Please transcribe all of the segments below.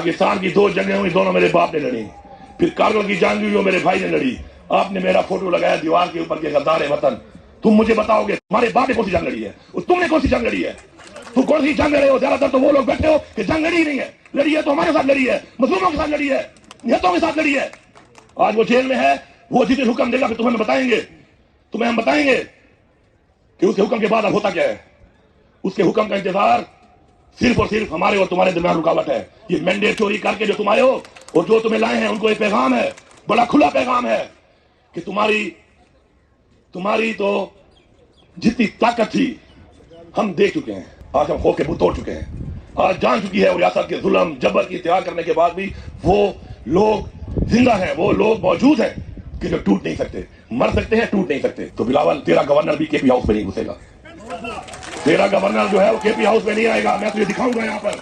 पाकिस्तान की 2 जंगें हुई, दोनों मेरे बाप ने लड़ी। फिर कारगिल की जंग हुई, वो मेरे भाई ने लड़ी। आपने मेरा फोटो लगाया दीवार के ऊपर के गद्दार वतन। तुम मुझे बताओगे तुम्हारे बाप ने कौन सी जंग लड़ी है और तुमने कौन सी जंग लड़ी है? तुम कौन सी जंग लड़े हो? ज्यादातर तो वो लोग बैठे हो कि जंग लड़ी नहीं है। लड़ी है तो हमारे साथ लड़ी है, मजलूमों के साथ लड़ी है, निहतों के साथ लड़ी है। आज वो जेल में है, वो जिसे हुक्म देगा फिर तुम्हें हम बताएंगे कि उसके हुक्म के बाद अब होता क्या है। उसके हुक्म का इंतजार सिर्फ और सिर्फ हमारे और तुम्हारे दरमियान रुकावट है। ये मैंडेट चोरी करके जो तुम आए हो और जो तुम्हें लाए हैं, उनको एक पैगाम है, बड़ा खुला पैगाम है कि तुम्हारी तो जितनी ताकत थी हम देख चुके हैं। आज हम खौफ के मुंह तोड़ चुके हैं। आज जान चुकी है रियासत के जुल्म जबर की इत्तेहाद करने के बाद भी वो लोग जिंदा हैं, वो लोग मौजूद हैं कि जो टूट नहीं सकते। मर सकते हैं, टूट नहीं सकते। तो बिलावल, तेरा गवर्नर भी केपी हाउस में नहीं घुसेगा। तेरा गवर्नर जो है वो केपी हाउस में नहीं आएगा। मैं तुझे दिखाऊंगा यहाँ पर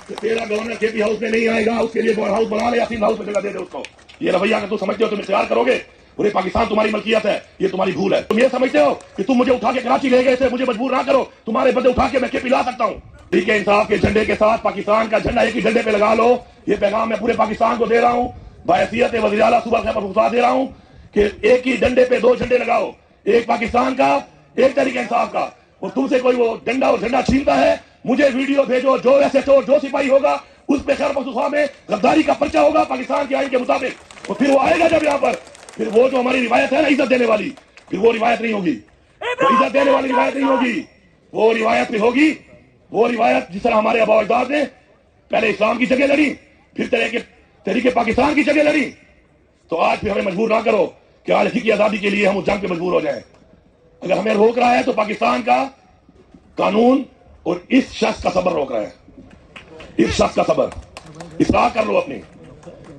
कि तेरा गवर्नर केपी हाउस में नहीं आएगा। उसके लिए हाउस बना ले या सिंध हाउस में जगह दे दे उसको। ये रवैया अगर तुम समझते हो तुम इख्तियार करोगे, पूरे पाकिस्तान तुम्हारी मलकियत है, ये तुम्हारी भूल है। तुम ये समझते हो कि तुम मुझे उठा के कराची ले गए थे, मुझे मजबूर ना करो, तुम्हारे बदले उठा के मैं केपी ला सकता हूँ। ठीक है, इंसाफ के झंडे के साथ पाकिस्तान का झंडा एक ही झंडे पे लगा लो। ये पैगाम मैं पूरे पाकिस्तान को दे रहा हूँ, बाहैसियत वज़ीर आला सूबा खैबर पख्तूनख्वा दे रहा हूँ कि एक ही डंडे पे 2 झंडे लगाओ, एक पाकिस्तान का, एक तहरीक इंसाफ का। और तुमसे कोई वो डंडा और झंडा छीनता है, मुझे वीडियो भेजो। जो SHO, जो सिपाही होगा उस पे खैबर पख्तूनख्वा में गद्दारी का पर्चा होगा पाकिस्तान के आइन के मुताबिक। और फिर वो आएगा जब यहाँ पर, फिर वो जो हमारी रिवायत है ना इज्जत देने वाली, फिर वो रिवायत नहीं होगी, इज्जत देने वाली रिवायत नहीं होगी। वो रिवायत भी होगी, वो रिवायत जिस तरह हमारे आबा अजदाद ने पहले इस्लाम की जगह लड़ी, फिर तहरीके पाकिस्तान की जगह लड़ी। तो आज फिर हमें मजबूर ना करो कि आज की आजादी के लिए हम उस जंग पे मजबूर हो जाएं। अगर हमें रोक रहा है तो पाकिस्तान का कानून और इस शख्स का सबर रोक रहा है। इस शख्स का सबर, इस्लाह कर लो अपनी।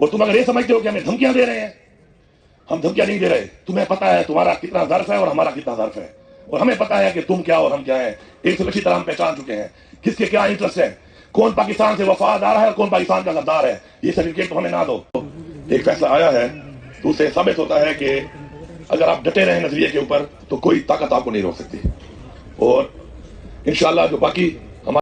और तुम अगर ये समझते हो कि हमें धमकियां दे रहे हैं, हम धमकियां नहीं दे रहे। तुम्हें पता है तुम्हारा कितना ज़र्फ है और हमारा कितना ज़र्फ है, और हमें पता है कि तुम क्या और हम क्या है। एक से अच्छी तरह हम पहचान चुके हैं किसके क्या इंटरेस्ट है, कौन पाकिस्तान से वफादार है और कौन पाकिस्तान का गद्दार है। ये सर्टिफिकेट तो हमें ना दो। एक फैसला आया है तो उससे साबित होता है कि अगर आप डटे रहे नजरिए के ऊपर तो कोई ताकत आपको नहीं रोक सकती। और इंशाअल्लाह जो बाकी